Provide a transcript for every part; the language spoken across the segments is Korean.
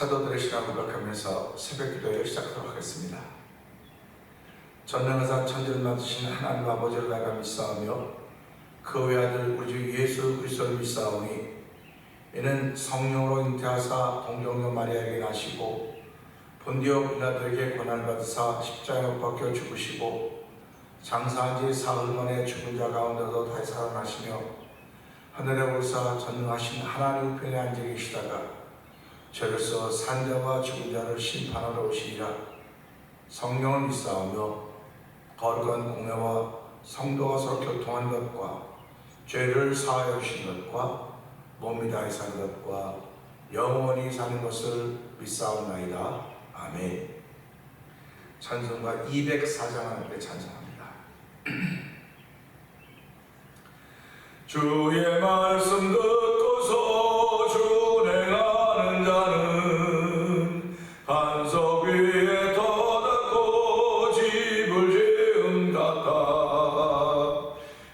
사도들의 신앙을 고백하면서 새벽기도를 시작하도록 하겠습니다. 전능하사 천지를 만드신 하나님 아버지를 내가 믿사오며 그 외아들 우리 주 예수 그리스도를 믿사오니 이는 성령으로 잉태하사 동정녀 마리아에게 나시고 본디오 빌라도에게 고난을 받으사 십자가에 못 박혀 죽으시고 장사한 지 사흘 만에 죽은 자 가운데도 다시 살아나시며 하늘에 오르사 전능하신 하나님 편에 앉아 계시다가 저로서 산자와 죽은 자를 심판하러 오시리라. 성령을 믿사오며 거룩한 공회와 성도가 서로 교통한 것과 죄를 사하여 주신 것과 몸이 다해 사는 것과 영원히 사는 것을 믿사옵나이다. 아멘. 찬송가 204장 하나님께 찬송합니다. 주의 말씀 듣고서 준행하는 자는 반석 위에 터닫고 집을 지은 같다.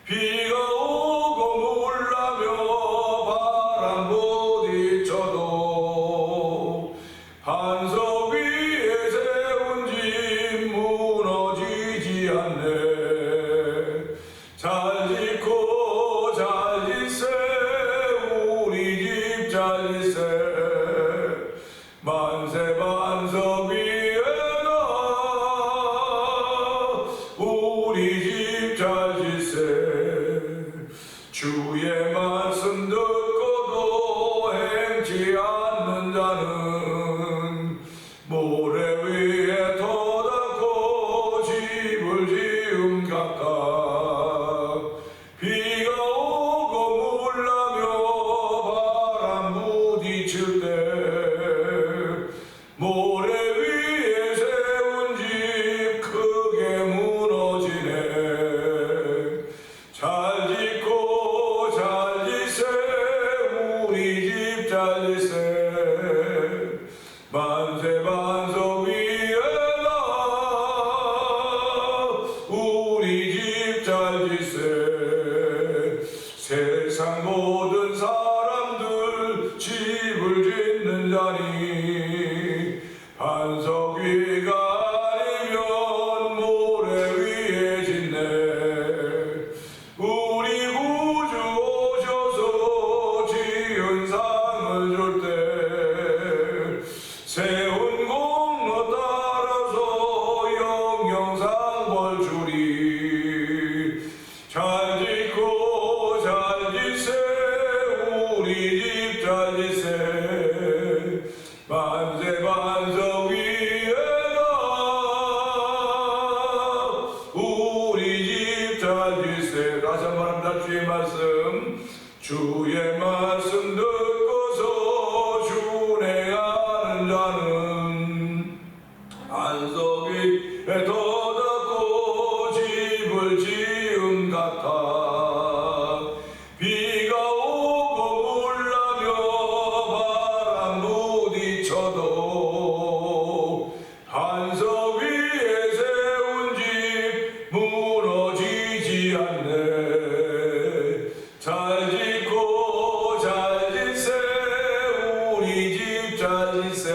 비가 오고 물나며 바람 부딪혀도 반석 위에 세운 집 무너지지 않네. 잘 짓고 잘 짓세 우리 집 잘 짓세 만세 반석 위에다 우리 집 잘 짓세. 주의 말씀 듣고도 행치 않는 자는 모래 위에 터닫고 집을 지은 같다. 비가 오고 물나며 바람 부딪힐 때 모래 위에 세운 집 크게 무너지네. 잘 짓고 잘 짓세 우리 집 잘 짓세 만세 반석 위에다 우리 집 잘 짓세. 세상 모든 사람들 집을 짓는 자니 반석 위가 아니면 모래 위에 짓네. 우리 구주 오셔서 지은 상을 줄 때 세운 공로 따라서 영영상 벌 주리. 잘 짓고 잘 짓세 우리 집 잘 짓세 만세 반석 위에다 우리 집 잘 짓세. 다시 한번 합니다. 주의 말씀 주의 말씀 듣고서 준행하는 자는 반석 위에 터닫고 집을 지은 같아. 비가 오고 물나며 바람 부딪혀도 반석 위에 세운 집 무너지지 않네. 잘 짓고 잘 짓세 우리 집 잘 짓세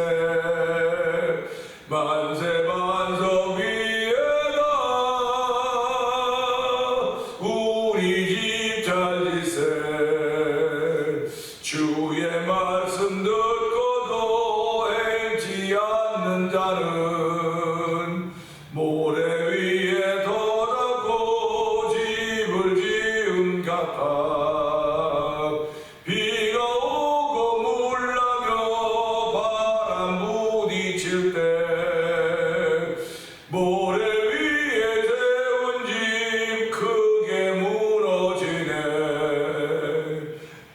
만세 반석 위에다 우리 집 잘 짓세. 주의 말씀 듣고도 행치 않는 자는 모래 위에 터닫고 집을 지은 같아. 비가 오고 물나며 바람 부딪힐 때 모래 위에 세운 집 크게 무너지네.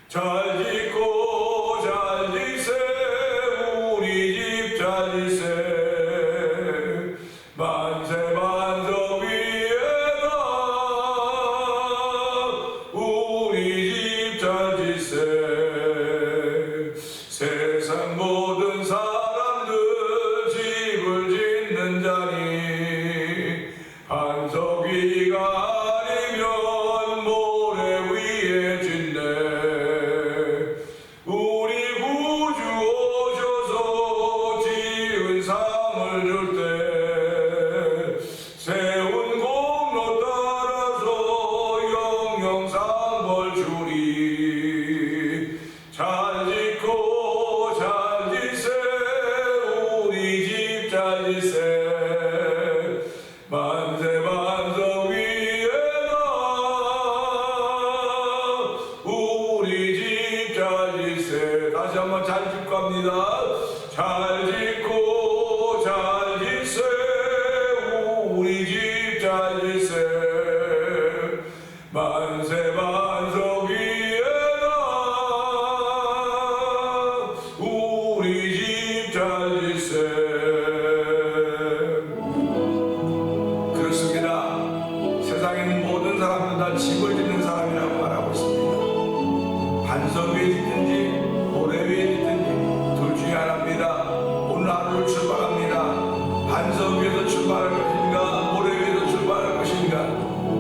잘 짓고 잘 짓세 우리 집 잘 짓세 찾으세 만세 만성 위에다 우리 집 찾으세. 다시 한번 잘 짓고 갑니다. 잘 짓고 잘 짓세 우리 집 찾으세 만세 만성 위에다 우리 집 찾으세. 그렇습니다. 세상에 있는 모든 사람들 다 집을 짓는 사람이라고 말하고 있습니다. 반석 위에 짓든지 모래 위에 짓든지 둘 중에 하나입니다. 오늘 하루를 출발합니다. 반석 위에서 출발할 것인가 모래 위에서 출발할 것인가.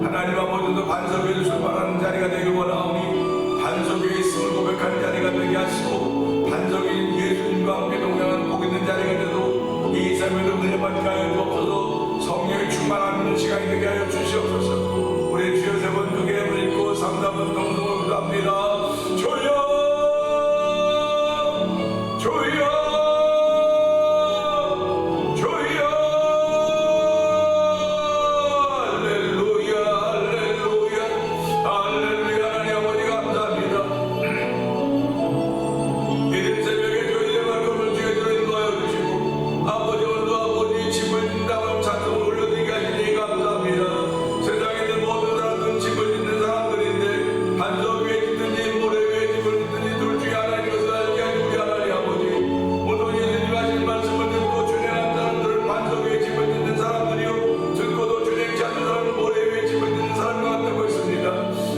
하나님 아버지도 반석 위에서 출발하는 자리가 되길 원하오니 반석 위에 있음을 고백하는 자리가 되게 하시고 반석 위에 예수님과 함께 동행하는 복 있는 자리가 되도록 이 삶에도 은혜 받게 하여 주옵소서. 성령이 충만하는 시간이 되게 하여 주시옵소서. 우리 주여 세 번 두개 읽고 3번 동성을 기도합니다. 주여 주여 주여 할렐루야 할렐루야 할렐루야. 하나님 아버지 감사합니다. 이른 새벽에 저희의 말씀을 주여 인도하여 주시고 아버지 오늘도 아버지 집을 짓는다고 찬송을 올려드리게 하시니 감사합니다. 세상에 있는 모든 사람들은 집을 짓는 사람들인데 반석 위에 짓든지 모래 위에 집을 짓든지 둘 중에 하나인 것을 알게 하니 우리 하나님 아버지 오늘 예수님 하신 말씀을 듣고 준행한 사람들을 반석 위에 집을 짓는 사람들이요 듣고도 준행치 않는 사람은 모래 위에 집을 짓는 사람과 같다고 했습니다.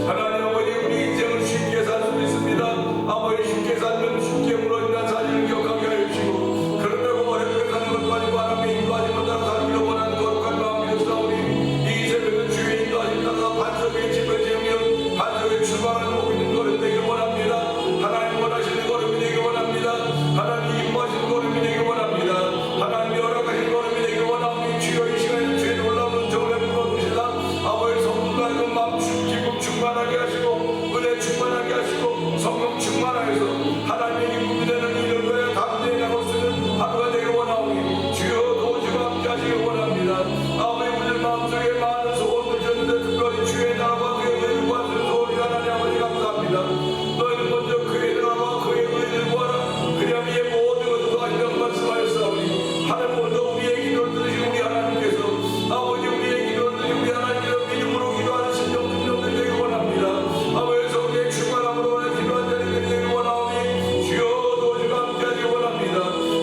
하나님 아버지 우리 인생을 쉽게 살 수 있습니다. 아버지 쉽게 살면 쉽게 무너진다는 사실을 기억하게 하여 주시고 그런다고 어렵게 사는 것도 아니고 하나님의 인도하지 못하는 살기로 원하는 거룩한 마음이 없사오니 이 새벽은 주의 인도하심 따라 반석 위에 집을 지으며 반석 위에 출발하는 복 있는 걸음 되길 원합니다. 하나님 원하시는 걸음이 되길 원합니다. 하나님 인도하시는 걸음이 되길 원합니다. 하나님이 허락하신 걸음이 되길 원하오니 주여 이 시간에 주의 놀라운 은총을 부어주시다. 아버지 성령과 하여금 마음 기쁨 충만하게 하시고 은혜 충만하게 하시고 성령 충만하여서 하나님의 기쁨이 되는 이런 거에 감사히 나올 수 있는 하루가 되길 원하오니 주여 도우시고 함께 하시길 원합니다. 아버지 우리 마음속에 많은 소원을 줬는데 특별히 주의 나라와 그의 의를 구하시는 소원이 하나님 아버지 감사합니다. 너희는 먼저 그의 나라와 그의 의를 구하라 그리하면 이 모든 것을 더하시라고 말씀하였사오니 하나님 오늘도 우리의 기도를 들으시고 우리 하나님께서 아버지 우리의 기도를 들으시고 우리 하나님께서 믿음으로 기도하는 심령 분명들 되길 원합니다. 아버지 성령의 충만함으로 기도한 자리들이 되길 원하오니 주여 도우시고 함께 하시길 원합니다.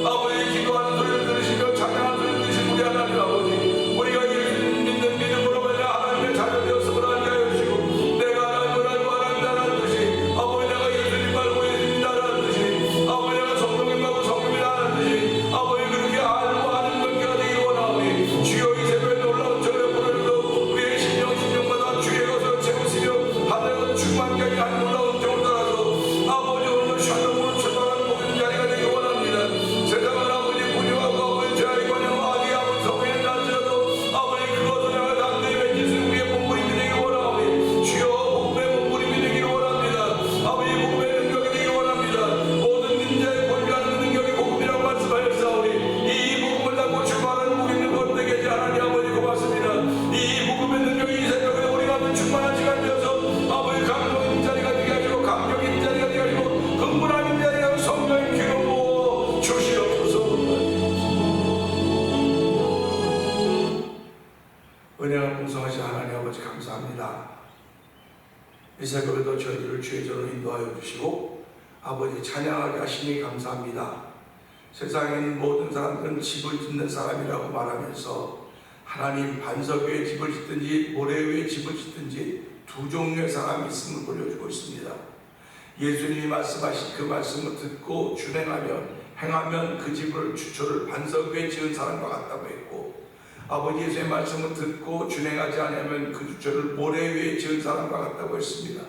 아버지 기도하는 소리를 들으시며 찬양하는 소리를 들으신 우리 하나님 아버지 우리가 예수님 믿는 믿음으로 말미암아 하나님의 자녀 되었음을 알게 하여 주시고 내가 하나님을 알고 하나님 나라는 듯이 아버지 내가 예수님 알고 예수님 나라는 듯이 아버지 내가 성령님 알고 성령이 나라는 듯이 아버지 그렇게 알고 하는 관계가 되길 원하오니 주여 이 새벽에 놀라운 저녁 보내주도 우리의 심령마다 주의 것을 채우시며 하늘의 것을 충만케 하는 놀라운 정을 따라서 아버지 오늘 샬롬으로 출발하는 모든 자리가 되길 원합니다. 세상은 아버지 분유하고 아버지 죄악이 관여하고 악이 아버지 성행을 날지라도 아버지 그것을 내가 담대히 맺을 수 있는 우리의 몸부림이 되길 원하오니 주여 복음의 몸부림이 되길 원합니다. 아버지 복음의 능력이 되길 원합니다. 모든 민자의 권위하는 능력이 복음이라고 말씀하였사오니 이 복음을 담고 출발하는 복 있는 것 되게 하지 하나님 아버지 고맙습니다. 이 복음의 능력이 이 새벽에 우리가 한번 충만한 시간 되어서 아버지 감동 있는 자리가 되게 하시고 감격 있는 자리가 되게 하시고 흥분하는 자리가 성령의 귀로 모어 주시옵소서. 은혜가 풍성하신 하나님 아버지 감사합니다. 이 새벽에도 저희들을 주의 전으로 인도하여 주시고 아버지 찬양하게 하시니 감사합니다. 세상에 있는 모든 사람들은 집을 짓는 사람이라고 말하면서 하나님 반석 위에 집을 짓든지 모래 위에 집을 짓든지 두 종류의 사람이 있음을 보여주고 있습니다. 예수님이 말씀하신 그 말씀을 듣고 준행하면 행하면 그 집을 주초를 반석 위에 지은 사람과 같다고 했고 아버지 예수의 말씀을 듣고 준행하지 않으면 그 주초를 모래 위에 지은 사람과 같다고 했습니다.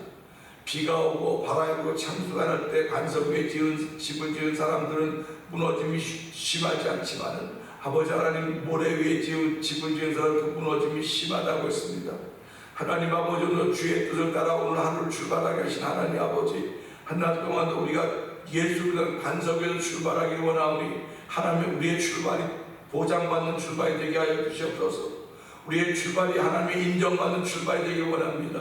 비가 오고 바람이 불고 창수가 날 때 반석 위에 집을 지은 사람들은 무너짐이 심하지 않지만은 아버지 하나님 모래 위에 집을 지은 사람은 그 무너짐이 심하다고 했습니다. 하나님 아버지 오늘 주의 뜻을 따라 오늘 하루를 출발하게 하신 하나님 아버지 한 날 동안도 우리가 예수 그리스도 반석 위에서 출발하기를 원하오니 하나님 우리의 출발이 보장받는 출발이 되게 하여 주시옵소서. 우리의 출발이 하나님의 인정받는 출발이 되길 원합니다.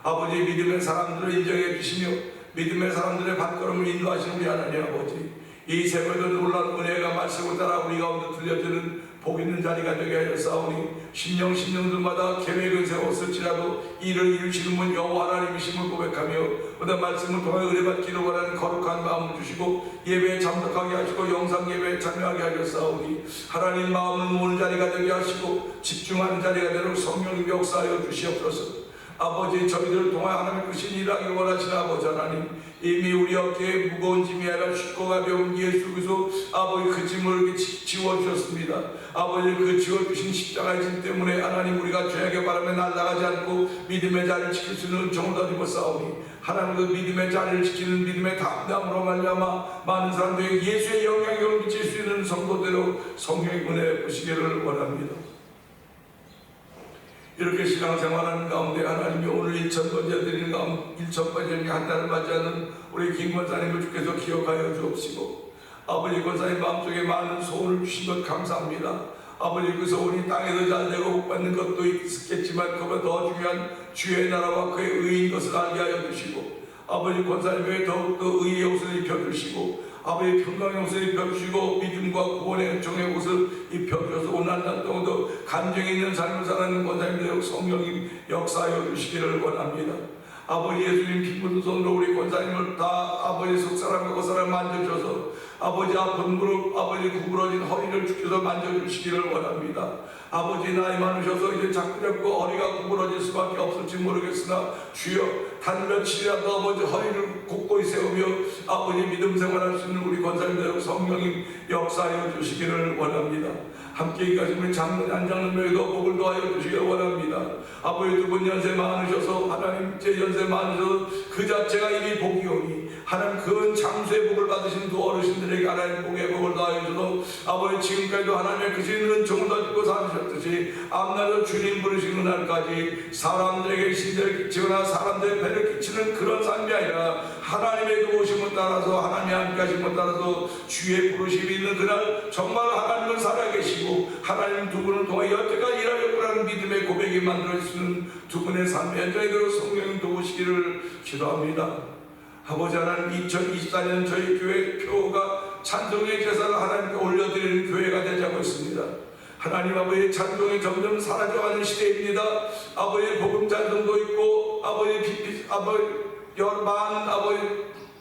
아버지, 믿음의 사람들을 인정해 주시며 믿음의 사람들의 발걸음을 인도하시는 우리 하나님 아버지, 이 새벽에도 놀라운 은혜가 말씀을 따라 우리 가운데 들려주는 복 있는 자리가 되게 하여 싸우니 심령들마다 계획을 세웠을지라도 이를 이루시는 분 여호와 하나님이심을 고백하며 오늘 말씀을 통해 은혜받기를 원하는 거룩한 마음을 주시고 예배에 참석하게 하시고 영상 예배에 참여하게 하여 싸우니 하나님 마음을 모으는 자리가 되게 하시고 집중하는 자리가 되도록 성령님 역사하여 주시옵소서. 아버지, 저희들을 통해 하나님의 크신 일하기를 원하시는 아버지 하나님, 이미 우리 어깨에 무거운 짐이 아니라 쉽고 가벼운 예수 그리스도 아버지 그 짐을 이렇게 지워주셨습니다. 아버지, 그 지워주신 십자가의 짐 때문에 하나님 우리가 죄악의 바람에 날아가지 않고 믿음의 자리를 지킬 수 있는 은총을 얻고 싸우니 하나님 그 믿음의 자리를 지키는 믿음의 담담으로 말미암아 많은 사람들에게 예수의 영향력을 미칠 수 있는 성도대로 성령의 은혜 보시기를 원합니다. 이렇게 신앙생활하는 가운데 하나님이 오늘 1,000번째 드리는 가운데 1,000번째 한 달을 맞이하는 우리 김 권사님을 주께서 기억하여 주옵시고 아버지, 권사님 마음속에 많은 소원을 주신 것 감사합니다. 아버지, 그 소원이 땅에서 잘되고 복받는 것도 있겠지만 그보다 더 중요한 주의 나라와 그의 의인 것을 알게 하여 주시고 아버지, 권사님에게 더욱더 의의 옷을 입혀주시고 아버지, 평강의 옷을 입혀주시고 믿음과 구원의 은총의 옷을 입혀주셔서 오늘 한 달 동안도 감정이 있는 삶을 사는 권사님들 성령님 역사하여 주시기를 원합니다. 아버지, 예수님 피 묻은 손으로 우리 권사님을 다 아버지 속사람과 겉사람 만져줘서 아버지 아픈 무릎, 아버지 구부러진 허리를 주께서 만져주시기를 원합니다. 아버지, 나이 많으셔서 이제 자꾸 허리가 구부러질 수밖에 없을지 모르겠으나 주여 단 며칠이라도 아버지 허리를 굳건히 세우며 아버지 믿음 생활할 수 있는 우리 권사님들 성령님 역사하여 주시기를 원합니다. 함께 이 가슴을 장로님 안장로님에게도 복을 더하여 주시기를 원합니다. 아버지, 두 분 연세 많으셔서 하나님 제 연세 많으셔서 그 자체가 이미 복이오니 하나님 그런 장수의 복을 받으신 두 어르신들에게 하나님 복의 복을 더하여 주셔서 아버지 지금까지도 하나님의 크신 은총을 던지고 사셨듯이 앞날로 주님 부르시는 날까지 사람들에게 신뢰를 끼치거나 사람들의 배를 끼치는 그런 삶이 아니라 하나님의 도우심을 따라서 하나님의 함께 하심을 따라서 주의 부르심이 있는 그날 정말 하나님을 살아계시고 하나님 두 분을 통해 여태까지 일하려고 하는 믿음의 고백이 만들어지는 두 분의 삶의 현장에도 성령 도우시기를 기도합니다. 아버지 하나님, 2024년 저희 교회 표가 찬송의 제사를 하나님께 올려드리는 교회가 되자고 있습니다. 하나님 아버지, 찬송이 점점 사라져가는 시대입니다. 아버지, 복음 찬송도 있고 아버지 많은 아버지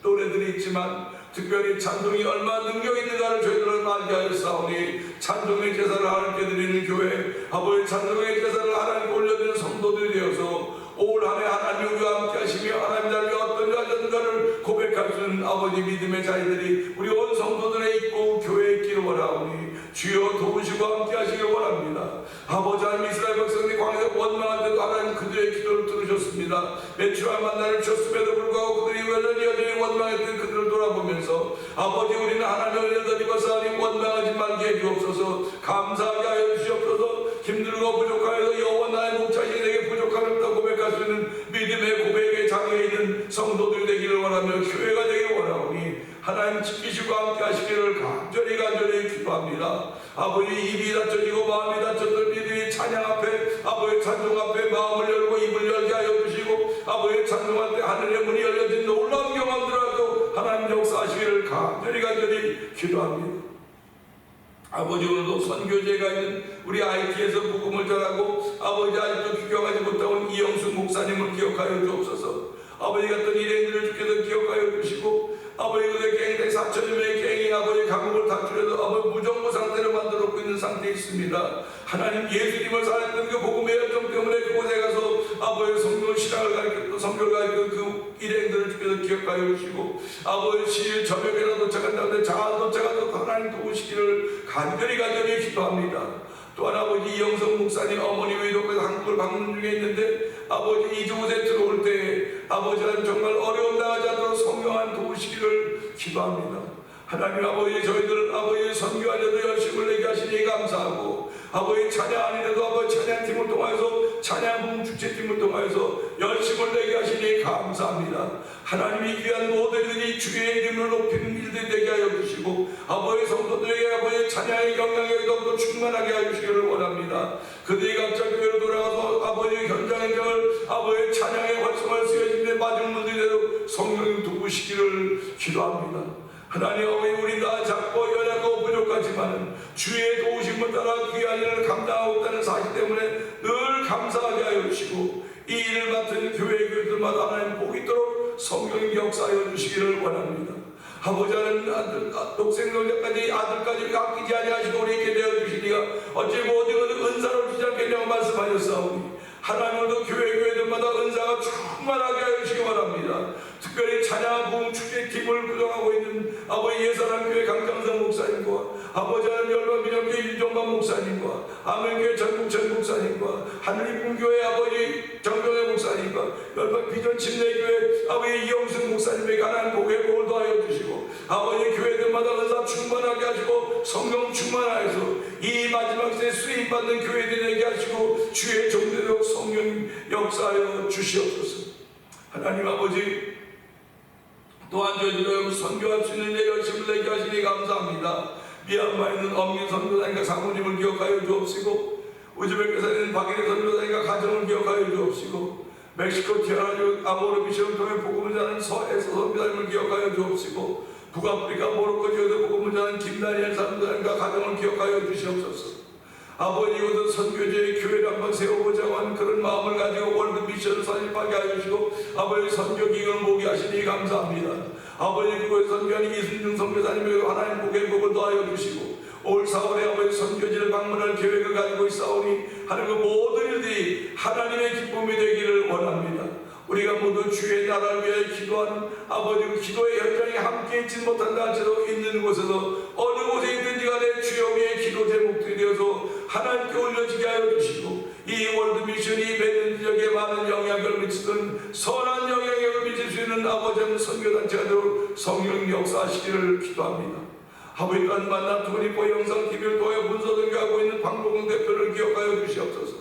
노래들이 있지만 특별히 찬송이 얼마나 능력 있는가를 저희들은 알게 하였사오니 찬송의 제사를 하나님께 드리는 교회, 아버지 찬송의 제사를 하나님께 올려드리는 성도들이 되어서 올 한해 하나님 우리와 함께 하시며 하나님 나라에 어떤 일을 하셨는가를 고백할 수 있는 아버지 믿음의 자리들이 우리 온 성도들에 있고 교회에 있기를 원하오니 주여 도우시고 함께 하시길 원합니다. 아버지 하나님, 이스라엘 백성들이 광야에서 원망할 때도 하나님 그들의 기도를 들으셨습니다. 매출할 만나를 주셨음에도 불구하고 그들이 여전히 원망했던 그들을 돌아보면서 아버지, 우리는 하나님의 은혜를 입어서 원망하지 말게 해주옵소서. 감사하게 하여 주시옵소서. 힘들고 부족하여서 여호와 나의 목자신이 내게 부족함이 없다고 고백할 수 있는 믿음의 고백의 장에 있는 성도들 되기를 원하며 교회가 되기를 원하오니 하나님 지키시고 함께 하시기를 간절히 기도합니다. 아버지, 입이 닫혀지고 마음이 닫혔던 믿음이 찬양 앞에 아버지 찬송 앞에 마음을 열고 입을 열게 하여 주시고 아버지 찬송할 때 하늘의 문이 열려진 놀라운 경험들하고 하나님 역사하시기를 간절히 기도합니다. 아버지, 오늘도 선교제가 있는 우리 IT에서 복음을 전하고 아버지 아직도 귀경하지 못한 이영수 목사님을 기억하여 주옵소서. 아버지 같은 일행들을 주께서 기억하여 주시고 아버지 그들의 갱생 4천여 명의 갱이 아버지 감옥을 닫히려도 아버지 무정부 상태를 만들어놓고 있는 상태에 있습니다. 하나님, 예수님을 살았던 그 복음의 열정 때문에 그곳에 가서 아버지 성경 신앙을 가르쳤던 성경을 가르쳤던 그 일행들을 주께서 기억하여 주시고 아버지 저녁에나 도착한 다음에 잘 도착하서 하나님 도우시기를 간절히 기도합니다. 또한 아버지 이영성 목사님 어머니 외도께서 한국을 방문 중에 있는데 아버지 이곳에 들어올 때 아버지는 정말 어려움 당하지 않도록 성령한 도우시기를 기도합니다. 하나님 아버지, 저희들은 아버지 선교하려도 열심을 내게 하시니 감사하고 아버지 찬양 아니라도 아버지 찬양팀을 통하여서 찬양 축제팀을 통하여서 열심을 내게 하시니 감사합니다. 하나님이 귀한 모든 일이 주의 이름을 높이는 일들이 되게 하여 주시고 아버지 성도들에게 아버지 찬양의 영향력이 더욱더 충만하게 해주시기를 원합니다. 그들이 각자 교회로 돌아가서 아버지의 현장행정을 아버지의 찬양의 활성화를 쓰여지는데 마중 문제대로 성령님 도우시기를 기도합니다. 하나님 아버지, 우리 다 작고 연약하고 부족하지만 주의 도우심을 따라 귀한 일을 감당하고 있다는 사실 때문에 늘 감사하게 하여 주시고 이 일을 맡은 교회 교회들마다 하나님 복이 있도록 성령님 역사하여 주시기를 원합니다. 아버지 하나님, 독생자까지 아들까지 아끼지 아니하시고 우리에게 내어주시니가 어찌 모든 은사로 주지 않겠냐고 말씀하셨사오니 하나님도 교회들마다 은사가 충만하게 하여 주시기 바랍니다. 특별히 찬양 부흥 축제팀을 구성하고 있는 아버지 예사람 교회 강정성 목사님과 아버지 하나님 열반 민영교회 윤종관 목사님과 아멘교회 전국천 목사님과 하늘이꿈교회 아버지 정병회 목사님과 열반 비전 침례교회 아버지 이영승 목사님에게 하나님 복의 복을 더하여 주시고 아버지 교회들마다 은사 충만하게 하시고 성령 충만하여서 이 마지막 시대에 수임받는 교회들에게 하시고 주의 종되도록 성령 역사하여 주시옵소서. 하나님 아버지, 또한 저희들로 선교할 수 있는 데 열심을 내게 하시니 감사합니다. 미얀마에 있는 엄민 선교사님과 사모님을 기억하여 주옵시고 우즈베키스탄에 있는 박인혜 선교사님과 가정을 기억하여 주옵시고 멕시코 티아라주 아모르 미션을 통해 복음을 전하는 서에서 선교사님을 기억하여 주옵시고 북아프리카 모로코 지역에서 복음을 전하는 김다니엘 선교사님과 가정을 기억하여 주시옵소서. 아버지, 이곳은 선교지의 교회를 한번 세워보자고 하는 그런 마음을 가지고 월드 미션을 설립하게 하여 주시고 아버지 선교 기금을 모게 하시니 감사합니다. 아버지, 그곳에 선교하는 이순중 선교사님에게 하나님 복의 복을 더하여 주시고 올 4월에 아버지 선교지를 방문할 계획을 가지고 있사오니 하나님 그 모든 일들이 하나님의 기쁨이 되기를 원합니다. 우리가 모두 주의 나라를 위해 기도하는 아버지 그 기도의 현장에 함께 있지 못한다 할지라도 있는 곳에서 어느 곳에 있든지 간에 주여 우리의 기도 제목들이 되어서 하나님께 올려지게 하여 주시고 이 월드 미션이 맺는 지역에 많은 영향을 미치던 선한 영향력을 미칠 수 있는 아버지 선교단체가 되도록 성령 역사하시기를 기도합니다. 아버지, 또한 만남 투니포 영상 TV를 통해 문서 등교하고 있는 방송국 대표를 기억하여 주시옵소서.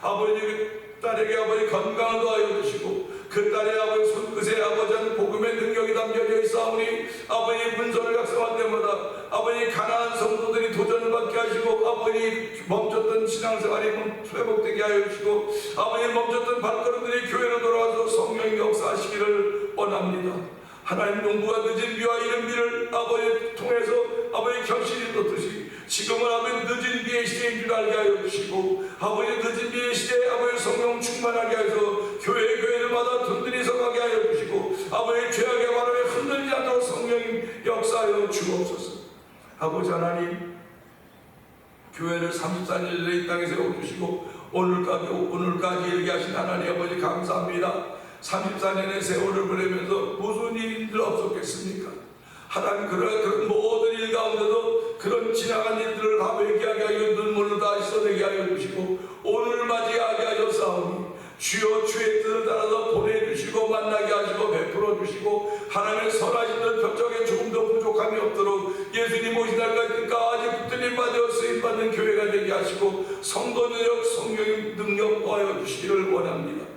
아버지, 딸에게 아버지 건강을 더하여 주시고 그 딸의 아버지 손끝에 아버지는 복음의 능력이 담겨져 있사오니 아버지 문서를 작성할 때마다 아버지 가난한 성도들이 도전을 받게 하시고 아버지 멈췄던 신앙생활이 회복되게 하여 주시고 아버지 멈췄던 발걸음들이 교회로 돌아와서 성령 역사하시기를 원합니다. 하나님 농부가 늦은 비와 이른 비를 아버지 통해서 아버지 결실이 떴듯이 지금은 아버지 늦은 비의 시대인 줄 알게 하여 주시고 아버지 늦은 비의 시대에 아버지 성령 충만하게 하여서 교회들마다 든든히 서가게 하여 주시고 아버지 죄악의 바람에 흔들리지 않도록 성령 역사하여 주옵소서. 아버지 하나님, 교회를 34년 전에 이 땅에 세워주시고 오늘까지 이르게 하신 하나님 아버지 감사합니다. 34년의 세월을 보내면서 무슨 일들 없었겠습니까? 하나님, 그런 모든 일 가운데도 그런 지나간 일들을 다 회개하게 하여 눈물을 다 씻어내게 하여 주시고 오늘 맞이하게 하셨사오니 주여 주의 뜻을 따라서 보내주시고 만나게 하시고 베풀어 주시고 하나님의 선하신 들 표적에 조금 더 부족함이 없도록 예수님 오신 날까지 붙들림 받아 쓰임받는 교회가 되게 하시고 성도 능력, 성령 능력 더하여 주시기를 원합니다.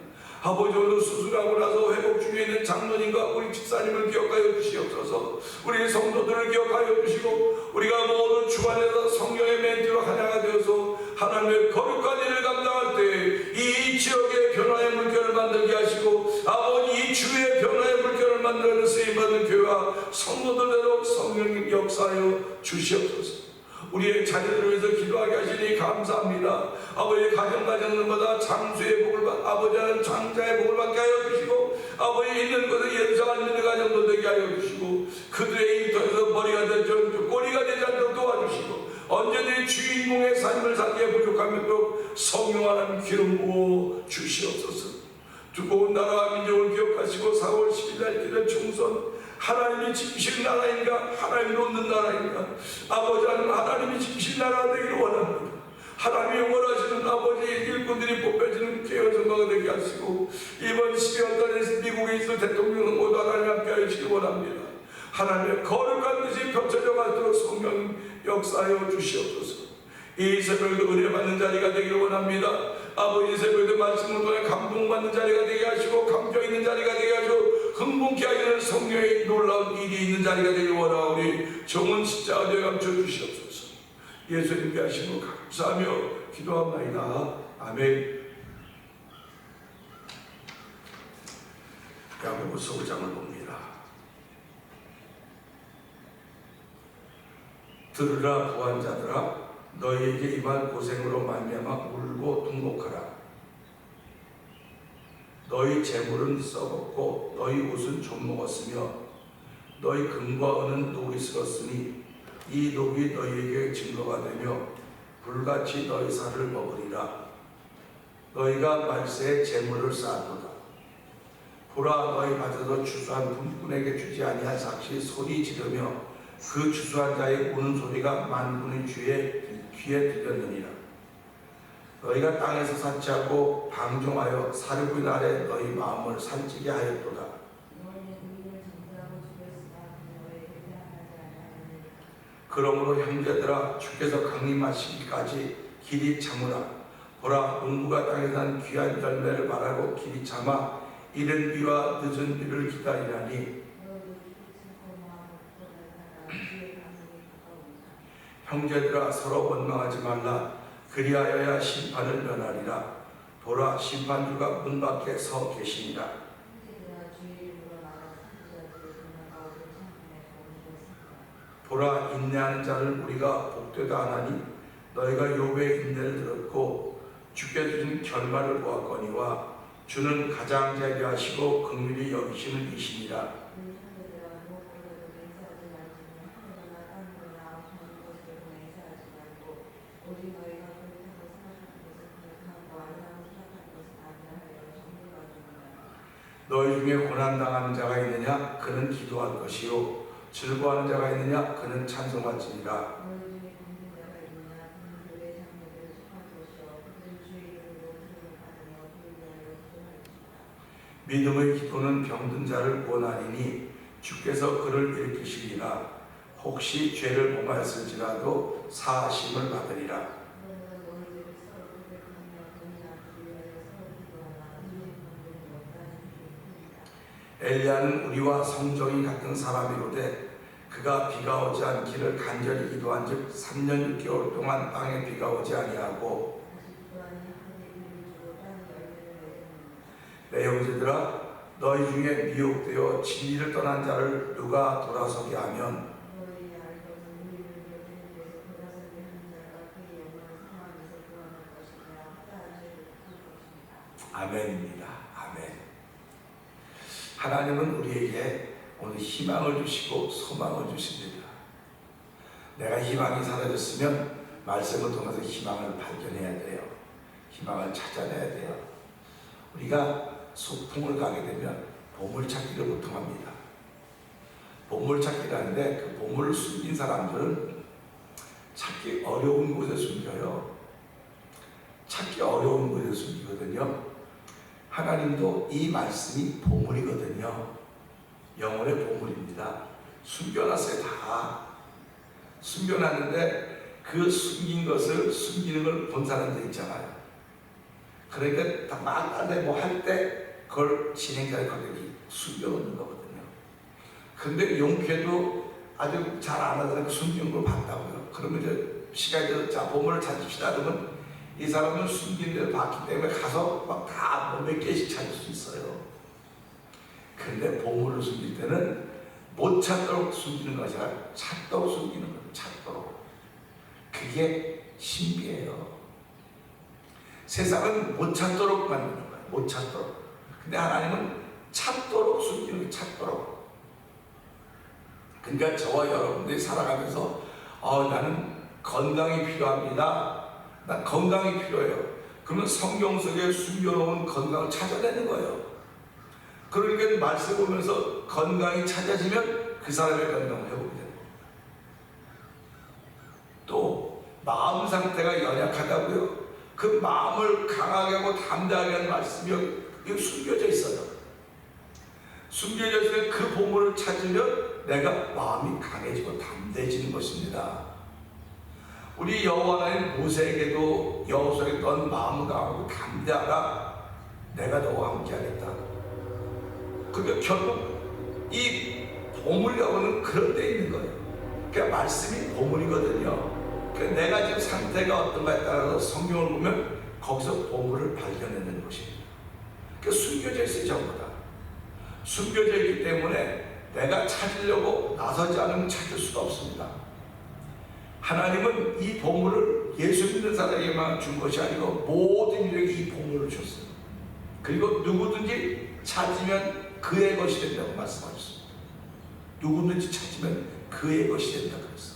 아버지, 오늘 수술하고 나서 회복 중에 있는 장로님과 우리 집사님을 기억하여 주시옵소서. 우리 성도들을 기억하여 주시고 우리가 모든 주안에서 성령의 멘트로 하나가 되어서 하나님의 거룩한 일을 감당할 때 이 지역의 변화의 물결을 만들게 하시고 아버지 이 주의 변화의 물결을 만들어내는 쓰임받는 교회와 성도들대로 성령님 역사하여 주시옵소서. 우리의 자녀들을 위해서 기도하게 하시니 감사합니다. 아버지, 가정마다 장수의 복을 아버지는 장자의 복을 받게 하여 주시고 아버지 있는 곳에 연상한 있는 가정도 되게 하여 주시고 그들의 인터에서 머리가 되지 않고 꼬리가 되지 않도록 도와주시고 언제든지 주인공의 삶을 살기에 부족함이 없도록 성령 하나님 기름 부어 주시옵소서. 두고 온 나라와 민족을 기억하시고 4월 10일 기도 총선 하나님이 지키신 나라인가 하나님 놓는 나라인가 아버지 하나님이 지키신 나라가 되기를 원합니다. 하나님이 원하시는 아버지 일꾼들이 뽑혀지는 개헌선거가 되게 하시고 이번 12월달에 미국에 있을 대통령은 모두 하나님 함께 하시기 원합니다. 하나님의 거룩한 뜻이 펼쳐져 가도록 성령 역사하여 주시옵소서. 이 새벽에도 은혜받는 자리가 되기를 원합니다. 아버지, 새벽에도 말씀을 통해 감동받는 자리가 되게 하시고 감격 있는 자리가 되게 하시고 흥분케 하시는 성령의 놀라운 일이 있는 자리가 되기를 원하오니 종은 십자가 되어 감춰 주시옵소서. 예수님께 하시고 감사하며 기도합니다. 아멘. 야고보서 5장을 봅니다. 들으라 부한 자들아, 너희에게 임할 고생으로 말미암아 울고 통곡하라. 너희 재물은 썩었고 너희 옷은 좀먹었으며 너희 금과 은은 녹이 슬었으니 이 녹이 너희에게 증거가 되며 불같이 너희 살을 먹으리라. 너희가 말세에 재물을 쌓았도다. 보라, 너희 밭에서 추수한 분꾼에게 주지 아니한 삭시 소리 지르며 그 추수한 자의 우는 소리가 만군의 주의 귀에 들렸느니라. 너희가 땅에서 사치하고 방종하여 사륙의 날에 너희 마음을 살찌게 하였도다. 그러므로 형제들아, 주께서 강림하시기까지 길이 참으라. 보라, 농부가 땅에 난 귀한 열매를 바라고 길이 참아 이른 비와 늦은 비를 기다리라니. 형제들아, 서로 원망하지 말라. 그리하여야 심판을 면하리라. 보라, 심판주가 문 밖에 서 계시니라. 보라, 인내하는 자를 우리가 복되다 하나니 너희가 욥의 인내를 들었고 주께 주신 결말을 보았거니와 주는 가장 자비하시고 긍휼히 여기시는 이시니라. 너희 중에 고난당하는 자가 있느냐? 그는 기도할 것이요 즐거워하는 자가 있느냐? 그는 찬송할지니라. 믿음의 기도는 병든 자를 구원하리니 주께서 그를 일으키시리라. 혹시 죄를 범하였을지라도 사하심을 받으리라. 엘리야는 우리와 성정이 같은 사람이로되 그가 비가 오지 않기를 간절히 기도한즉 3년 6개월 동안 땅에 비가 오지 아니하고. 내 형제들아, 너희 중에 미혹되어 진리를 떠난 자를 누가 돌아서게 하면 아멘입니다. 아멘. 하나님은 우리에게 오늘 희망을 주시고 소망을 주십니다. 내가 희망이 사라졌으면 말씀을 통해서 희망을 발견해야 돼요. 희망을 찾아내야 돼요. 우리가 소풍을 가게 되면 보물찾기를 보통 합니다. 보물찾기라는데 그 보물을 숨긴 사람들은 찾기 어려운 곳에 숨겨요. 찾기 어려운 곳에 숨기거든요. 하나님도 이 말씀이 보물이거든요. 영혼의 보물입니다. 숨겨놨어요. 다 숨겨놨는데 그 숨긴 것을 숨기는 걸 본 사람들 있잖아요. 그러니까 막간에 뭐 할 때 그걸 진행자의 관객이 숨겨놓는 거거든요. 근데 용케도 아주 잘 안 하다가 숨긴 걸 봤다고요. 그러면 이제 시간이 돼서 자 보물을 찾읍시다 그러면 이 사람은 숨긴 데를 봤기 때문에 가서 막 다 몇 개씩 찾을 수 있어요. 그런데 보물을 숨길 때는 못 찾도록 숨기는 것이 아니라 찾도록 숨기는 거예요. 찾도록. 그게 신비예요. 세상은 못 찾도록 만드는 거예요. 못 찾도록. 근데 하나님은 찾도록 숨기는 거예요. 찾도록. 그러니까 저와 여러분들이 살아가면서 나는 건강이 필요합니다. 난 건강이 필요해요. 그러면 성경 속에 숨겨놓은 건강을 찾아내는 거예요. 그러니까 말씀 보면서 건강이 찾아지면 그 사람의 건강을 회복이 되는 거예요. 또 마음 상태가 연약하다고요. 그 마음을 강하게 하고 담대하게 하는 말씀이 여기 숨겨져 있어요. 숨겨져 있으면 그 보물을 찾으면 내가 마음이 강해지고 담대해지는 것입니다. 우리 여호와 하나님 모세에게도 여호수아에게 넌 마음을 강하고 담대하라. 내가 너와 함께하겠다. 그러니까 결국 이 보물이라고는 그런 데 있는 거예요. 그러니까 말씀이 보물이거든요. 그러니까 내가 지금 상태가 어떤가에 따라서 성경을 보면 거기서 보물을 발견해내는 것입니다. 그러니까 숨겨져 있어요. 전부 다 숨겨져 있기 때문에 내가 찾으려고 나서지 않으면 찾을 수가 없습니다. 하나님은 이 보물을 예수 믿는 사람에게만 준 것이 아니고 모든 이에게 이 보물을 줬어요. 그리고 누구든지 찾으면 그의 것이 된다고 말씀하셨습니다. 누구든지 찾으면 그의 것이 된다고 그랬어요.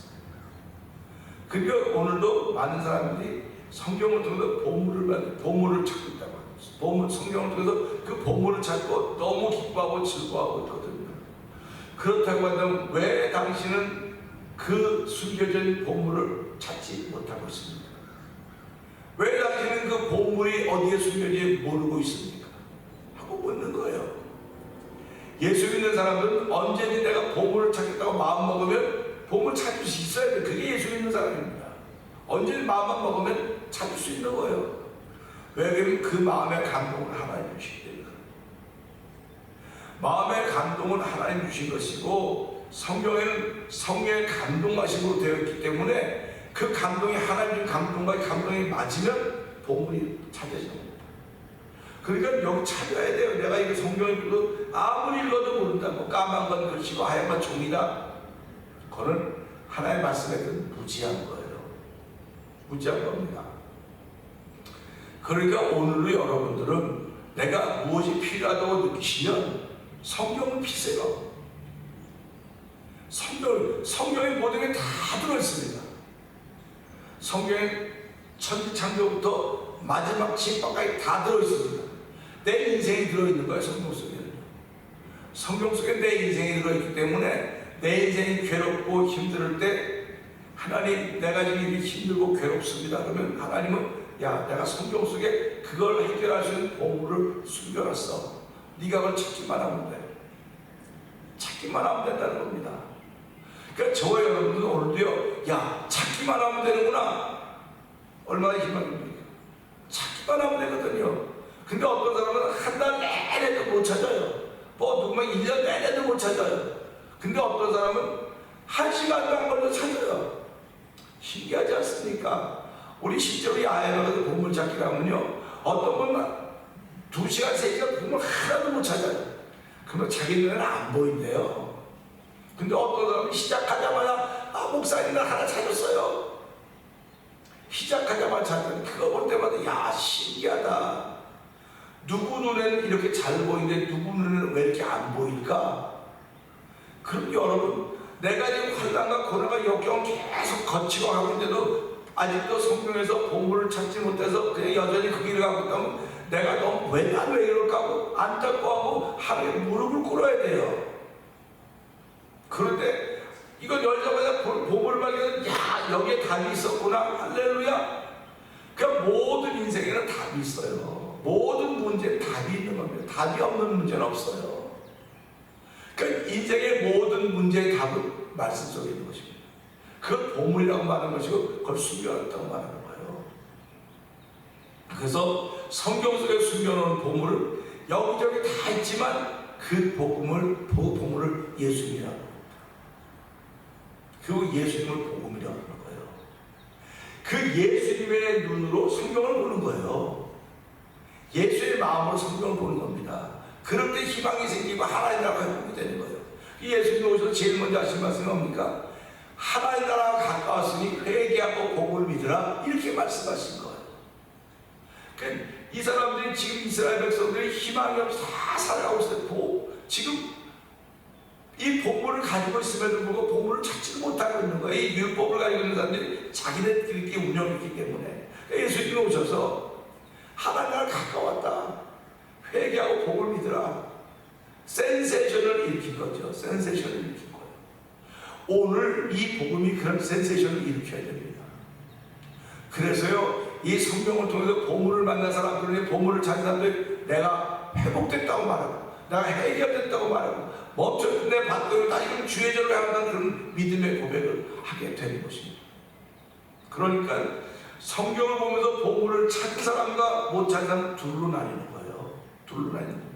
그러니까 오늘도 많은 사람들이 성경을 통해서 보물을 찾고 있다고 합니다. 성경을 통해서 그 보물을 찾고 너무 기뻐하고 즐거워하고 있거든요. 그렇다고 한다면 왜 당신은 그 숨겨진 보물을 찾지 못하고 있습니까? 왜 당신은 그 보물이 어디에 숨겨진지 모르고 있습니까? 하고 묻는 거예요. 예수 믿는 사람들은 언제든지 내가 보물을 찾겠다고 마음먹으면 보물 찾을 수 있어야 돼. 그게 예수 믿는 사람입니다. 언제든지 마음만 먹으면 찾을 수 있는 거예요. 왜? 그러면 그 마음의 감동을 하나님 주시기 때문에. 마음의 감동은 하나님 주신 것이고 성경에는 성령의 감동하심으로 되어 있기 때문에 그 감동이 하나님 감동과 감동이 맞으면 보물이 찾아지는 겁니다. 그러니까 여기 찾아야 돼요. 내가 이거 성경을 읽어도 아무리 읽어도 모른다. 뭐 까만 건 글씨고 하얀 건 종이다. 그거는 하나님의 말씀에 무지한 거예요. 무지한 겁니다. 그러니까 오늘도 여러분들은 내가 무엇이 필요하다고 느끼시면 성경을 피세요. 성경에 모든 게 다 들어있습니다. 성경에 천지창조부터 마지막 침박까지 다 들어있습니다. 내 인생이 들어있는 거예요. 성경 속에는. 성경 속에 내 인생이 들어있기 때문에 내 인생이 괴롭고 힘들 때 하나님 내가 지금 이렇게 힘들고 괴롭습니다. 그러면 하나님은 야 내가 성경 속에 그걸 해결할 수 있는 보물을 숨겨놨어. 네가 그걸 찾기만 하면 돼. 찾기만 하면 된다는 겁니다. 그러니까 저와 여러분들 오늘도요, 야 찾기만 하면 되는구나. 얼마나 희망입니까? 찾기만 하면 되거든요. 근데 어떤 사람은 한 달 내내도 못 찾아요. 뭐 누구만 1년 내내도 못 찾아요. 근데 어떤 사람은 1시간도 안 걸려 찾아요. 신기하지 않습니까? 우리 실제로 야외에 가서 보물 찾기를 하면요, 어떤 분은 2시간, 3시간 보물 하나도 못 찾아요. 그러면 자기 눈에는 안 보인대요. 근데 어떤 사람은 시작하자마자 목사님 나 하나 찾았어요. 시작하자마자 찾았어요. 그거 볼 때마다 야 신기하다. 누구 눈에는 이렇게 잘 보이는데 누구 눈에는 왜 이렇게 안 보일까? 그럼 여러분 내가 지금 환난과 고난과 역경을 계속 거치고 하고 있는데도 아직도 성경에서 보물을 찾지 못해서 그냥 여전히 그 길을 가고 있다면 내가 너무 왜 이럴까 하고 안타까워하고 하루에 무릎을 꿇어야 돼요. 그런데 이거 열자마자 보물을 발견하면 야 여기에 답이 있었구나. 할렐루야. 그러니까 모든 인생에는 답이 있어요. 모든 문제에 답이 있는 겁니다. 답이 없는 문제는 없어요. 그러니까 인생의 모든 문제의 답은 말씀 속에 있는 것입니다. 그걸 보물이라고 말하는 것이고 그걸 숨겨놨다고 말하는 거예요. 그래서 성경 속에 숨겨놓은 보물을 여기저기 다 있지만 그 보물을 예수님이라고 합니다. 그 예수님을 복음이라고 하는 거예요. 그 예수님의 눈으로 성경을 보는 거예요. 예수의 마음으로 성경을 보는 겁니다. 그럴 때 희망이 생기고 하나님 나라가 회복이 되는 거예요. 예수님 오셔서 제일 먼저 하신 말씀이 뭡니까? 하나님 나라가 가까웠으니 회개하고 복음을 믿으라 이렇게 말씀하신 거예요. 그러니까 이 사람들이 지금 이스라엘 백성들이 희망이 없이 다 살아가고 있어요. 지금 이 복음을 가지고 있음에도 불구하고 복음을 찾지도 못하고 있는 거예요. 이 율법을 가지고 있는 사람들이 자기네들끼리 운영했기 때문에 예수님이 오셔서 하나님 나라 가까웠다. 회개하고 복음을 믿으라. 센세이션을 일으킨 거죠. 센세이션을 일으킨 거예요. 오늘 이 복음이 그런 센세이션을 일으켜야 됩니다. 그래서요, 이 성경을 통해서 보물을 만난 사람들은 보물을 찾은 사람들이 내가 회복됐다고 말하고, 내가 해결됐다고 말하고, 멈췄던 내 반대로 다시금 주의 절을 향한다는 그런 믿음의 고백을 하게 되는 것입니다. 그러니까 성경을 보면서 보물을 찾은 사람과 못 찾은 사람은 둘로 나뉘는 거예요. 둘로 나뉘는 겁니다.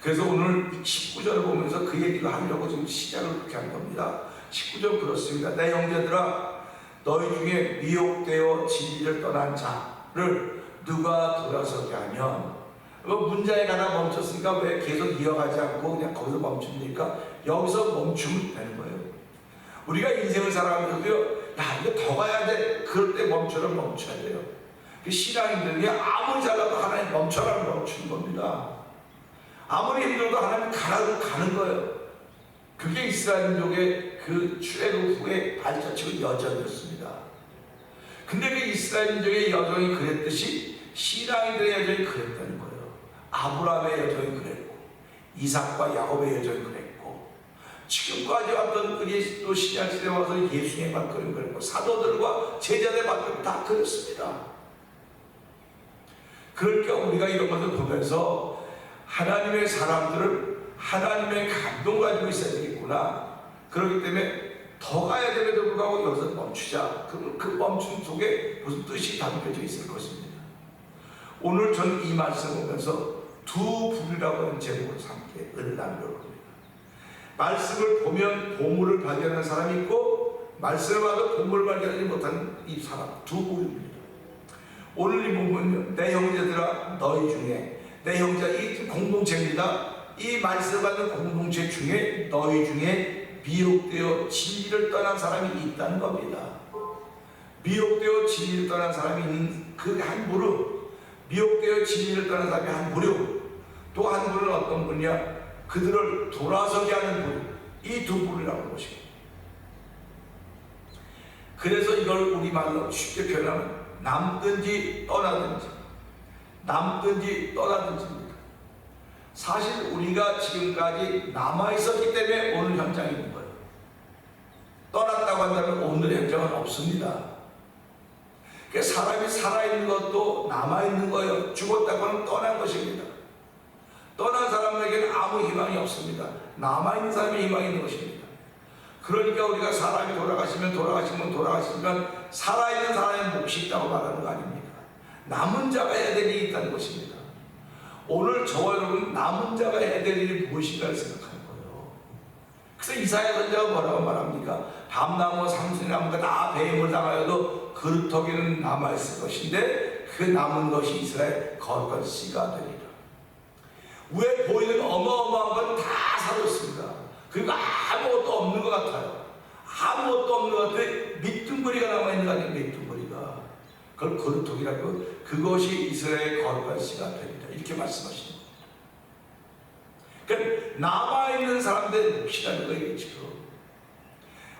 그래서 오늘 19절을 보면서 그 얘기를 하려고 지금 시작을 그렇게 한 겁니다. 19절 그렇습니다. 내 형제들아, 너희 중에 미혹되어 진리를 떠난 자를 누가 돌아서게 하면, 문자에 가다 멈췄으니까 왜 계속 이어가지 않고 그냥 거기서 멈춥니까? 여기서 멈추면 되는 거예요. 우리가 인생을 살아가면서도요, 야, 이거 더 가야 돼. 그럴 때 멈춰야 돼요. 신앙인들이 아무리 잘나도 하나님 멈춰라면 멈추는 겁니다. 아무리 힘들어도 하나님 가라고 가는 거예요. 그게 이스라엘 민족의 그 출애굽 후의 발자취고 여정이었습니다. 근데 그 이스라엘 민족의 여정이 그랬듯이 신앙인들의 여정이 그랬다는 거예요. 아브라함의 여정이 그랬고, 이삭과 야곱의 여정이 그랬고, 지금까지 왔던 그리스도 신약시대에 와서 예수님의 발걸음이 그랬고, 사도들과 제자들의 발걸음이 다 그랬습니다. 그러니까 우리가 이런 것을 보면서 하나님의 사람들을 하나님의 감동을 가지고 있어야 되겠구나. 그렇기 때문에 더 가야 됨에도 불구하고 여기서 멈추자. 그러면 그 멈춤 속에 무슨 뜻이 담겨져 있을 것입니다. 오늘 저는 이 말씀을 보면서 두 불이라고 하는 제목으로 함께 은을 나누려고 합니다. 말씀을 보면 보물을 발견하는 사람이 있고, 말씀을 봐도 보물을 발견하지 못하는 이 사람, 두 부류입니다. 오늘 이 부분은 내 형제들아 너희 중에, 내 형제 이 공동체입니다. 이 말씀을 받는 공동체 중에 너희 중에 미혹되어 진리를 떠난 사람이 있다는 겁니다. 미혹되어 진리를 떠난 사람이 있는 그 한 부류, 미혹되어 진리를 떠난 사람이 한 부류, 또 한 부류는 어떤 분이야? 그들을 돌아서게 하는 부류, 이 두 부류라고 보십니다. 그래서 이걸 우리말로 쉽게 표현하면 남든지 떠나든지, 남든지 떠나든지입니다. 사실 우리가 지금까지 남아있었기 때문에 오늘 현장이 있는 거예요. 떠났다고 한다면 오늘 현장은 없습니다. 사람이 살아있는 것도 남아있는 거예요. 죽었다고 하면 떠난 것입니다. 떠난 사람에게는 아무 희망이 없습니다. 남아있는 사람이 희망이 있는 것입니다. 그러니까 우리가 사람이 돌아가시면 살아있는 사람의 몫이 있다고 말하는 거 아닙니까? 남은 자가 해야 될 일이 있다는 것입니다. 오늘 저와 여러분 남은 자가 해야 될 일이 무엇인가를 생각하는 거예요. 그래서 이사야 선지자가 뭐라고 말합니까? 밤나무 상수나무가 다 배임을 당하여도 그루터기는 남아있을 것인데 그 남은 것이 이스라엘 거룩한 씨가 되리라. 위에 보이는 어마어마한 건 다 사라졌습니다. 그리고 아무것도 없는 것 같아요. 아무것도 없는 것 같아. 밑둥거리가 남아있는 거 아니에요. 밑둥거리가. 그걸 거룩톡이라고, 그것이 이스라엘 거룩한 씨가 됩니다. 이렇게 말씀하시는 겁니다. 그러니까 남아있는 사람들의 몫이라는 거예요. 지금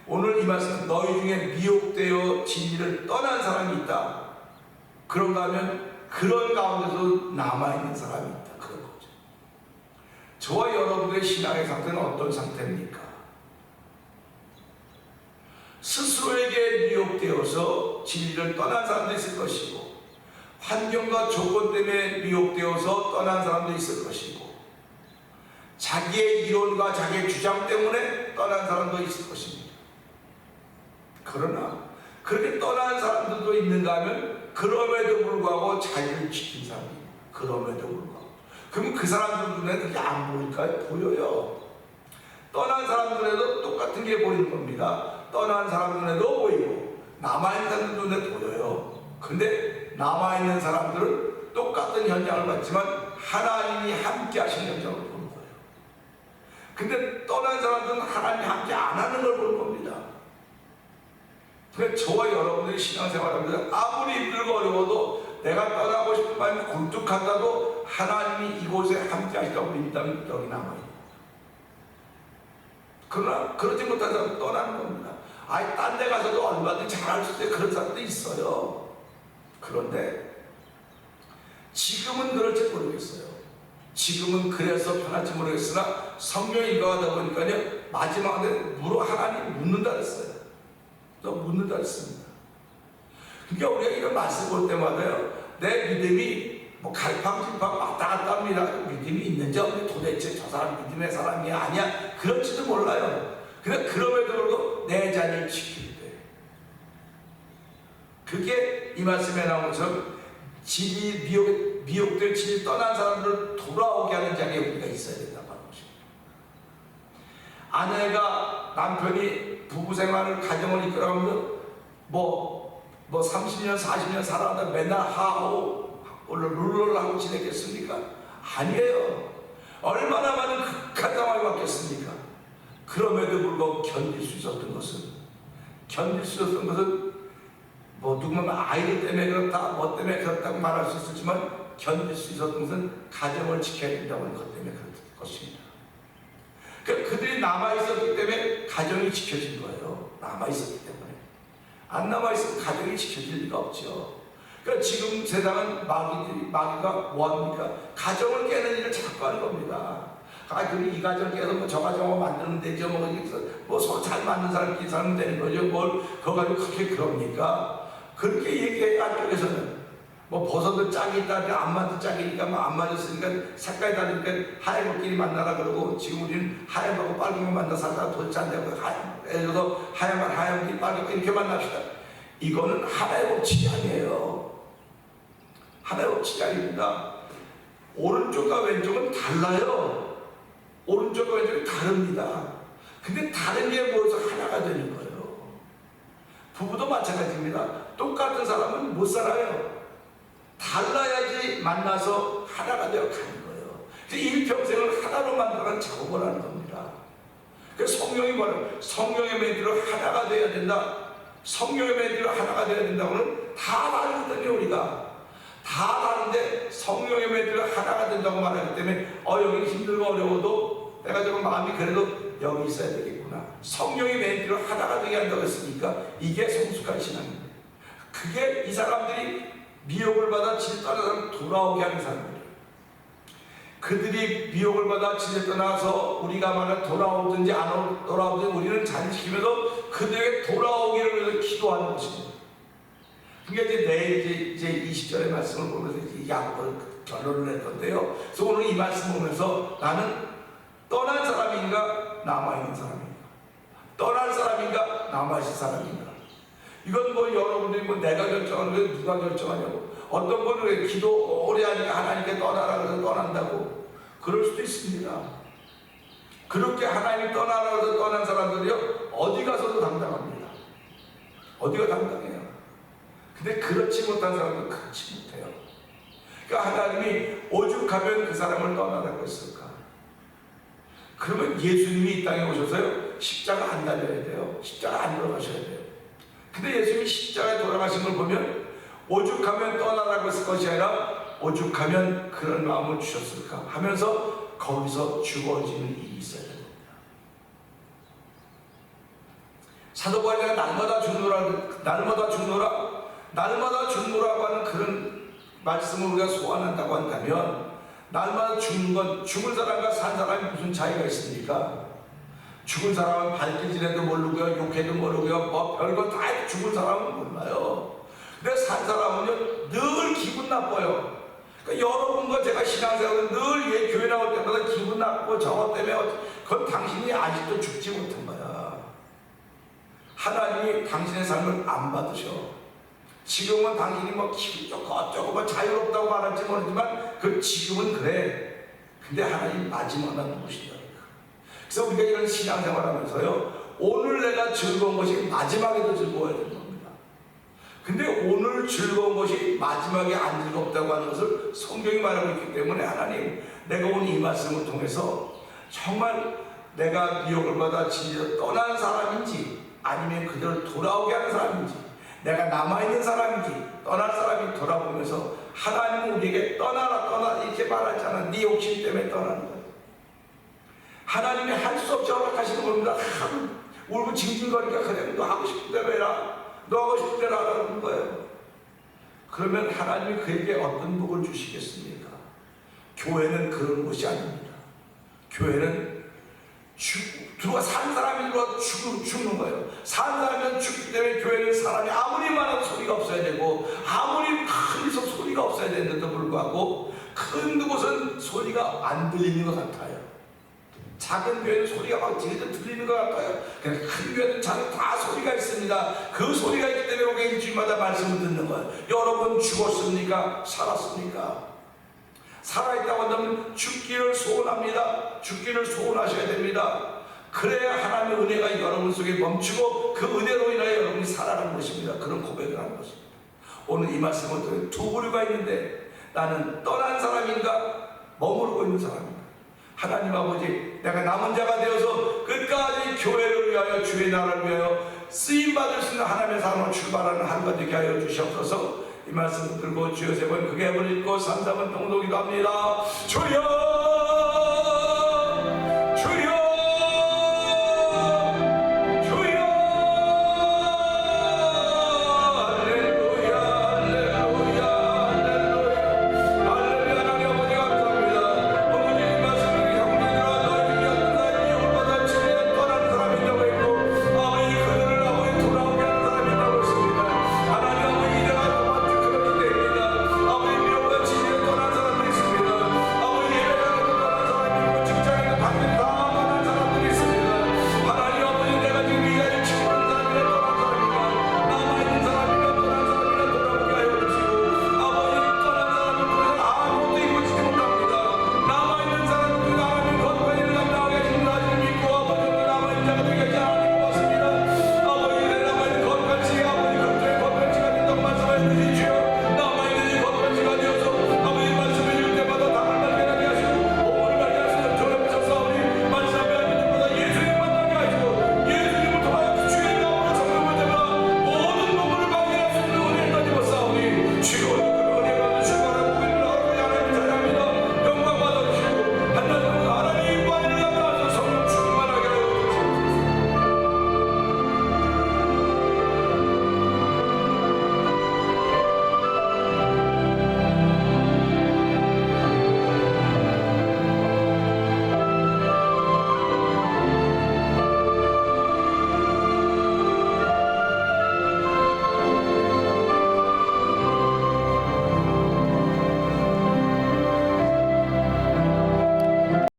오늘 이 말씀은 너희 중에 미혹되어 진리를 떠난 사람이 있다. 그런가 하면 그런 가운데서 남아있는 사람이 있다. 그런 거죠. 저와 여러분의 신앙의 상태는 어떤 상태입니까? 스스로에게 미혹되어서 진리를 떠난 사람도 있을 것이고, 환경과 조건 때문에 미혹되어서 떠난 사람도 있을 것이고, 자기의 이론과 자기의 주장 때문에 떠난 사람도 있을 것입니다. 그러나 그렇게 떠난 사람들도 있는가 하면 그럼에도 불구하고 자유를 지킨 사람입니다. 그럼에도 불구하고. 그러면 그 사람들 눈에는 그게 안 보일까요? 보여요. 떠난 사람 눈에도 똑같은 게 보이는 겁니다. 떠난 사람 눈에도 보이고 남아있는 사람 눈에 보여요. 근데 남아있는 사람들은 똑같은 현장을 봤지만 하나님이 함께 하신 현장을 보는 거예요. 근데 떠난 사람들은 하나님이 함께 안 하는 걸 보는 겁니다. 그러니까 저와 여러분들이 신앙생활하면서 아무리 힘들고 어려워도 내가 떠나고 싶은 마음이 굴뚝하다도 하나님이 이곳에 함께 하시다고 믿다면 여기 남아있는. 그러나 그러지 못한 사람은 떠나는 겁니다. 아니 딴 데 가서도 얼마든지 잘할 수 있어요. 그런 사람도 있어요. 그런데 지금은 그럴지 모르겠어요. 지금은 그래서 편할지 모르겠으나 성경이 이거하다 보니까요 마지막에 하나님 묻는다 그랬어요. 또 묻는다 그랬습니다. 그러니까 우리가 이런 말씀 볼 때마다요 내 믿음이 뭐 갈팡질팡 왔다 갔다 합니다. 믿음이 있는지 없는지 도대체 저 사람 믿음의 사람이 아니야 그럴지도 몰라요. 근데 그럼에도 불구하고 내 자리를 지킬 때 그게 이 말씀에 나온 것처럼 미혹될 진리 떠난 사람들을 돌아오게 하는 자리에 우리가 있어야 된다고 하는 것입니다. 아내가 남편이 부부생활을 가정을 이끌어가면서 뭐 30년 40년 살아다 맨날 하하오 룰루를 하고 지냈겠습니까? 아니에요. 얼마나 많은 극한 상황이 왔겠습니까? 그럼에도 불구하고 견딜 수 있었던 것은 뭐 누구면 아이들 때문에 그렇다 뭐 때문에 그렇다고 말할 수 있었지만 견딜 수 있었던 것은 가정을 지켜야 된다고 하는 것 때문에 그런 것입니다. 그러니까 그들이 남아있었기 때문에 가정이 지켜진 거예요. 남아있었기 때문에. 안 남아있으면 가정이 지켜질 리가 없죠. 그러니까 지금 세상은 마귀가 뭐합니까? 가정을 깨는 일을 자꾸 하는 겁니다. 그럼 이 가정 깨서 뭐 저 가정을 만드는 데죠. 뭐 서로 잘 맞는 사람끼리 살면 되는 거죠. 뭘 그거 가지고 그렇게 그럽니까? 그렇게 얘기해요. 안쪽에서는 뭐 버섯은 짝이 있다, 안 맞은 짝이니까 뭐 안 맞았으니까 색깔이 다르니까 하얀 것끼리 만나라 그러고, 지금 우리는 하얀 거고 빨간 거 만나 살다가 도대체 안 되고 예를 들어서 하얀 거 빨간 거 이렇게 만납시다. 이거는 하나의 법칙이 아니에요. 하나의 법칙이 아닙니다. 오른쪽과 왼쪽은 달라요. 오른쪽과 왼쪽이 다릅니다. 근데 다른 게 모여서 하나가 되는 거예요. 부부도 마찬가지입니다. 똑같은 사람은 못 살아요. 달라야지 만나서 하나가 되어 가는 거예요. 일평생을 하나로 만들어가는 작업을 하는 겁니다. 그래서 성령이 뭐라고? 성령의 멘트로 하나가 되어야 된다. 성령의 멘트로 하나가 되어야 된다고는 다 다르거든요. 우리가 다 다른데 성령의 멘트로 하나가 된다고 말하기 때문에 여기 힘들고 어려워도 내가 좀 마음이 그래도 여기 있어야 되겠구나. 성령의 멘트로 하나가 되게 한다고 했으니까 이게 성숙한 신앙입니다. 그게 이 사람들이 미혹을 받아 질 떠나서 돌아오게 하는 사람들이에요. 그들이 미혹을 받아 질에 떠나서 우리가 만약 돌아오든지 안 돌아오든지 우리는 잘 지키면서 그들에게 돌아오기를 위해서 기도하는 것입니다. 그러니까 내일 이제 20절의 말씀을 보면서 이제 야곱을 결론을 낼 건데요. 그래서 오늘 이 말씀 보면서 나는 떠난 사람인가 남아있는 사람인가, 떠날 사람인가 남아있을 사람인가. 이건 뭐 여러분들이 뭐 내가 결정하는 게 누가 결정하냐고. 어떤 분은 왜 기도 오래 하니까 하나님께 떠나라 그래서 떠난다고. 그럴 수도 있습니다. 그렇게 하나님이 떠나라 그래서 떠난 사람들이요 어디 가서도 당당합니다. 어디가 당당해요. 근데 그렇지 못한 사람은 그렇지 못해요. 그러니까 하나님이 오죽하면 그 사람을 떠나라고 했을까. 그러면 예수님이 이 땅에 오셔서요 십자가 안 달려야 돼요. 십자가 안 돌아가셔야 돼요. 근데 예수님이 십자가에 돌아가신 걸 보면 오죽하면 떠나라고 했을 것이 아니라 오죽하면 그런 마음을 주셨을까 하면서 거기서 죽어지는 일이 있어야 됩니다. 사도 바울이 날마다 죽노라고 하는 그런 말씀을 우리가 소환한다고 한다면, 날마다 죽는 건 죽은 사람과 산 사람이 무슨 차이가 있습니까? 죽은 사람은 밝게 지내도 모르고요, 욕해도 모르고요, 뭐 별거 다 해도 죽은 사람은 몰라요. 근데 산 사람은요 늘 기분 나빠요. 그러니까 여러분과 제가 신앙생활은 늘 교회 나올 때마다 기분 나쁘고 저것 때문에 그건 당신이 아직도 죽지 못한 거야. 하나님이 당신의 삶을 안 받으셔. 지금은 당신이 뭐 기분 좋고 어쩌고 뭐 자유롭다고 말할지 모르지만 그 지금은 그래. 근데 하나님 마지막은 누구시다. 그래서 우리가 이런 신앙생활 하면서요 오늘 내가 즐거운 것이 마지막에도 즐거워야 되는 겁니다. 근데 오늘 즐거운 것이 마지막에 안 즐겁다고 하는 것을 성경이 말하고 있기 때문에 하나님, 내가 오늘 이 말씀을 통해서 정말 내가 미혹을 받아 진리로 떠난 사람인지 아니면 그대로 돌아오게 하는 사람인지, 내가 남아있는 사람인지 떠날 사람이 돌아보면서 하나님은 우리에게 떠나라 이렇게 말하잖아. 네 욕심 때문에 떠나는 거예요. 하나님이 할 수 없이 허락하시는 겁니다. 울고 징징거리니까 그래 너 하고 싶은 대로 해라, 너 하고 싶은 대로 하라는 거예요. 그러면 하나님이 그에게 어떤 복을 주시겠습니까? 교회는 그런 곳이 아닙니다. 교회는 들어와 산 사람이 들어와 죽는 거예요. 산 사람은 죽기 때문에 교회는 사람이 아무리 많아도 소리가 없어야 되고 아무리 큰 소리가 없어야 되는데도 불구하고 큰 곳은 소리가 안 들리는 것 같아요. 작은 교회는 소리가 막 제대로 들리는 것 같아요. 큰 교회는 다 소리가 있습니다. 그 소리가 있기 때문에 우리가 일주일마다 말씀을 듣는 거예요. 여러분 죽었습니까? 살았습니까? 살아있다고 한다면 죽기를 소원합니다. 죽기를 소원하셔야 됩니다. 그래야 하나님의 은혜가 여러분 속에 멈추고 그 은혜로 인하여 여러분이 살아가는 것입니다. 그런 고백을 하는 것입니다. 오늘 이 말씀을 통해 두 부류가 있는데, 나는 떠난 사람인가 머무르고 있는 사람인가. 하나님 아버지, 내가 남은 자가 되어서 끝까지 교회를 위하여 주의 나라를 위하여 쓰임받을 수 있는 하나님의 사람으로 출발하는 하루가 되게 하여 주시옵소서. 이 말씀을 들고 주여 세 번 크게 한번 읽고 3, 4번 동독기도 합니다. 주여